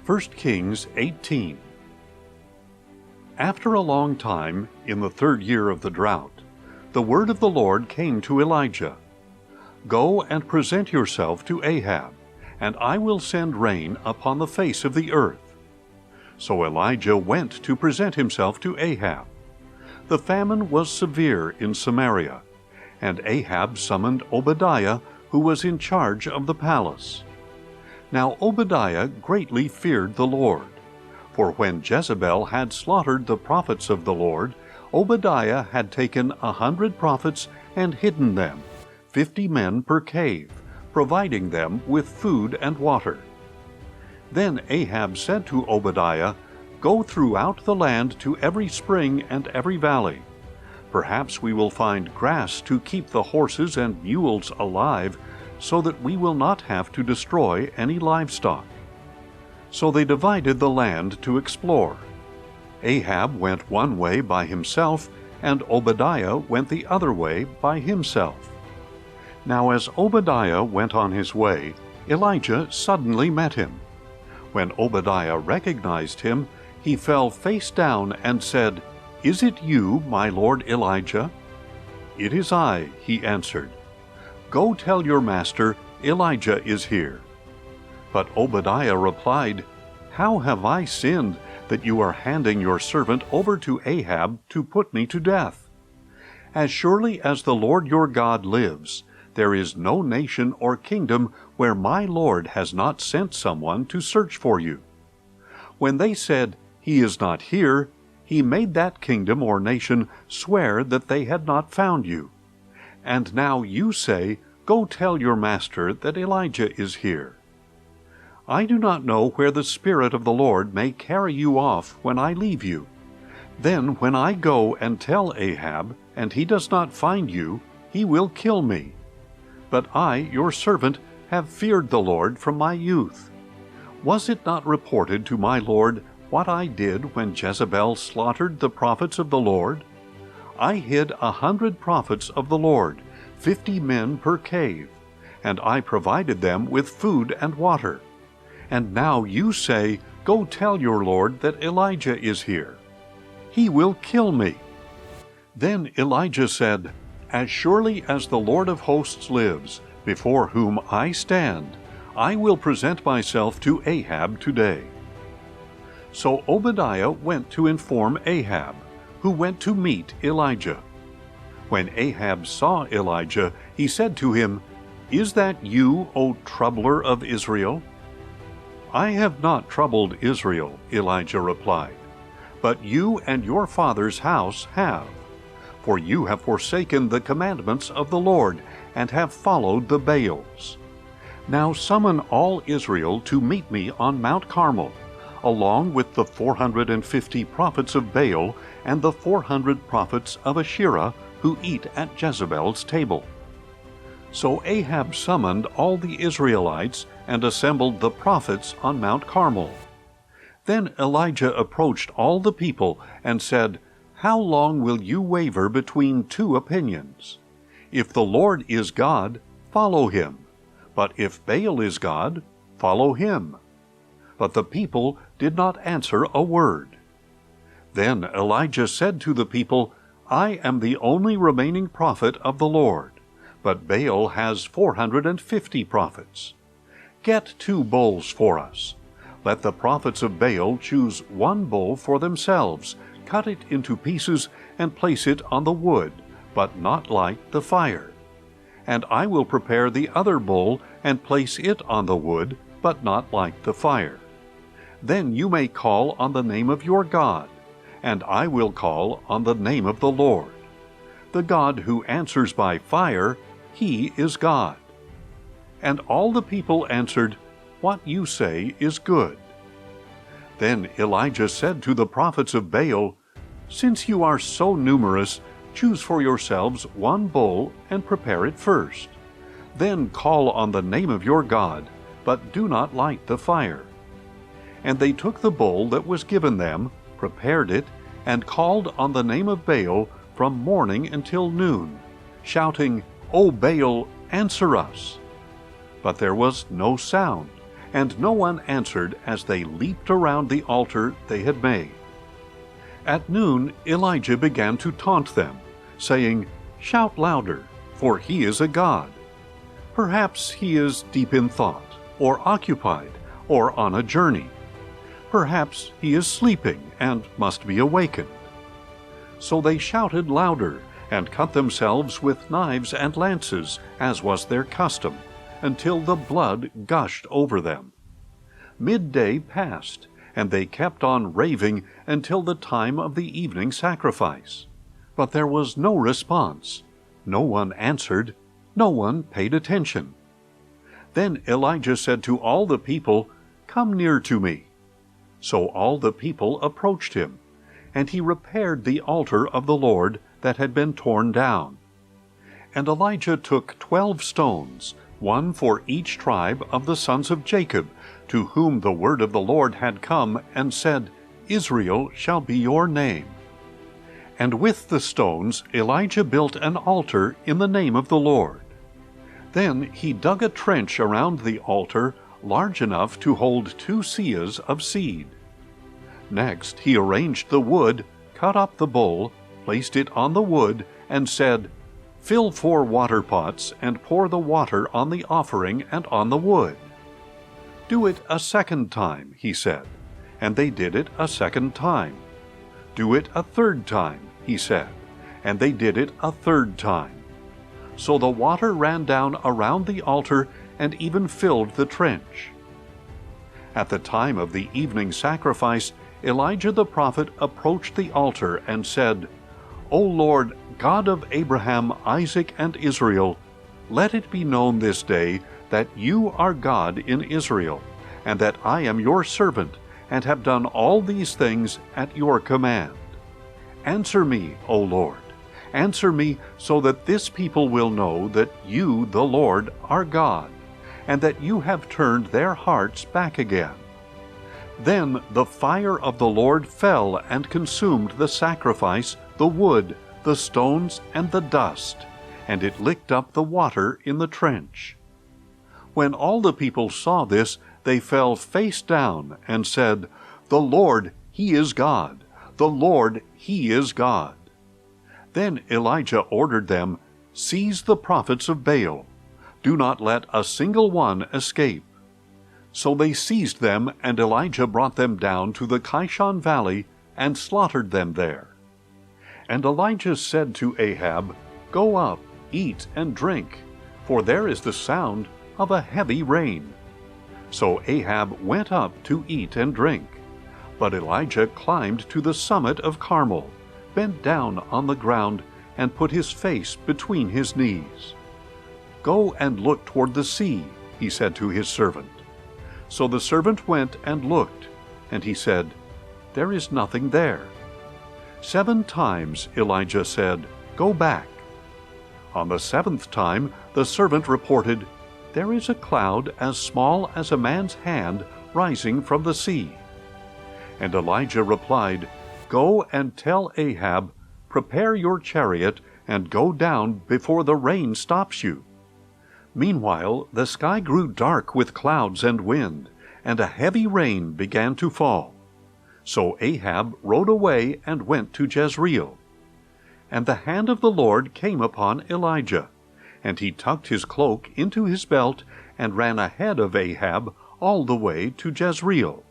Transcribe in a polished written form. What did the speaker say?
1 Kings 18. After a long time, in the 3rd year of the drought, the word of the Lord came to Elijah. Go and present yourself to Ahab, and I will send rain upon the face of the earth. So Elijah went to present himself to Ahab. The famine was severe in Samaria, and Ahab summoned Obadiah, who was in charge of the palace. Now Obadiah greatly feared the Lord, for when Jezebel had slaughtered the prophets of the Lord, Obadiah had taken 100 prophets and hidden them, 50 men per cave, providing them with food and water. Then Ahab said to Obadiah, Go throughout the land to every spring and every valley. Perhaps we will find grass to keep the horses and mules alive, so that we will not have to destroy any livestock. So they divided the land to explore. Ahab went one way by himself, and Obadiah went the other way by himself. Now as Obadiah went on his way, Elijah suddenly met him. When Obadiah recognized him, he fell face down and said, Is it you, my lord Elijah? It is I, he answered. Go tell your master, Elijah is here. But Obadiah replied, How have I sinned, that you are handing your servant over to Ahab to put me to death? As surely as the Lord your God lives, there is no nation or kingdom where my Lord has not sent someone to search for you. When they said, He is not here, he made that kingdom or nation swear that they had not found you. And now you say, Go tell your master that Elijah is here. I do not know where the Spirit of the Lord may carry you off when I leave you. Then when I go and tell Ahab, and he does not find you, he will kill me. But I, your servant, have feared the Lord from my youth. Was it not reported to my Lord what I did when Jezebel slaughtered the prophets of the Lord? I hid 100 prophets of the Lord, 50 men per cave, and I provided them with food and water. And now you say, Go tell your Lord that Elijah is here. He will kill me. Then Elijah said, As surely as the Lord of hosts lives, before whom I stand, I will present myself to Ahab today. So Obadiah went to inform Ahab, who went to meet Elijah. When Ahab saw Elijah, he said to him, Is that you, O troubler of Israel? I have not troubled Israel, Elijah replied, but you and your father's house have. For you have forsaken the commandments of the Lord, and have followed the Baals. Now summon all Israel to meet me on Mount Carmel, along with the 450 prophets of Baal and the 400 prophets of Asherah who eat at Jezebel's table. So Ahab summoned all the Israelites and assembled the prophets on Mount Carmel. Then Elijah approached all the people and said, How long will you waver between two opinions? If the Lord is God, follow him. But if Baal is God, follow him. But the people did not answer a word. Then Elijah said to the people, I am the only remaining prophet of the Lord, but Baal has 450 prophets. Get 2 bulls for us. Let the prophets of Baal choose 1 bull for themselves, cut it into pieces, and place it on the wood, but not light the fire. And I will prepare the other bull, and place it on the wood, but not light the fire. Then you may call on the name of your God, and I will call on the name of the Lord. The God who answers by fire, he is God. And all the people answered, What you say is good. Then Elijah said to the prophets of Baal, Since you are so numerous, choose for yourselves 1 bull and prepare it first. Then call on the name of your God, but do not light the fire. And they took the bull that was given them, prepared it, and called on the name of Baal from morning until noon, shouting, O Baal, answer us! But there was no sound, and no one answered as they leaped around the altar they had made. At noon Elijah began to taunt them, saying, "Shout louder, for he is a god. Perhaps he is deep in thought, or occupied, or on a journey. Perhaps he is sleeping and must be awakened." So they shouted louder, and cut themselves with knives and lances, as was their custom, until the blood gushed over them. Midday passed, and they kept on raving until the time of the evening sacrifice. But there was no response. No one answered. No one paid attention. Then Elijah said to all the people, "Come near to me." So all the people approached him, and he repaired the altar of the Lord that had been torn down. And Elijah took 12 stones, one for each tribe of the sons of Jacob, to whom the word of the Lord had come, and said, "Israel shall be your name." And with the stones Elijah built an altar in the name of the Lord. Then he dug a trench around the altar, large enough to hold 2 seahs of seed. Next he arranged the wood, cut up the bull, placed it on the wood, and said, "Fill 4 water pots, and pour the water on the offering and on the wood." "Do it a second time," he said, and they did it a second time. "Do it a third time," he said, and they did it a third time. So the water ran down around the altar and even filled the trench. At the time of the evening sacrifice, Elijah the prophet approached the altar and said, "O Lord, God of Abraham, Isaac, and Israel, let it be known this day that you are God in Israel, and that I am your servant, and have done all these things at your command. Answer me, O Lord, answer me, so that this people will know that you, the Lord, are God, and that you have turned their hearts back again." Then the fire of the Lord fell and consumed the sacrifice, the wood, the stones, and the dust, and it licked up the water in the trench. When all the people saw this, they fell face down and said, "The Lord, He is God! The Lord, He is God!" Then Elijah ordered them, "Seize the prophets of Baal. Do not let a single one escape." So they seized them, and Elijah brought them down to the Kishon Valley and slaughtered them there. And Elijah said to Ahab, "Go up, eat and drink, for there is the sound of a heavy rain." So Ahab went up to eat and drink. But Elijah climbed to the summit of Carmel, bent down on the ground, and put his face between his knees. "Go and look toward the sea," he said to his servant. So the servant went and looked, and he said, "There is nothing there." 7 times Elijah said, "Go back." On the 7th time the servant reported, "There is a cloud as small as a man's hand rising from the sea." And Elijah replied, "Go and tell Ahab, prepare your chariot and go down before the rain stops you." Meanwhile the sky grew dark with clouds and wind, and a heavy rain began to fall. So Ahab rode away and went to Jezreel. And the hand of the Lord came upon Elijah, and he tucked his cloak into his belt and ran ahead of Ahab all the way to Jezreel.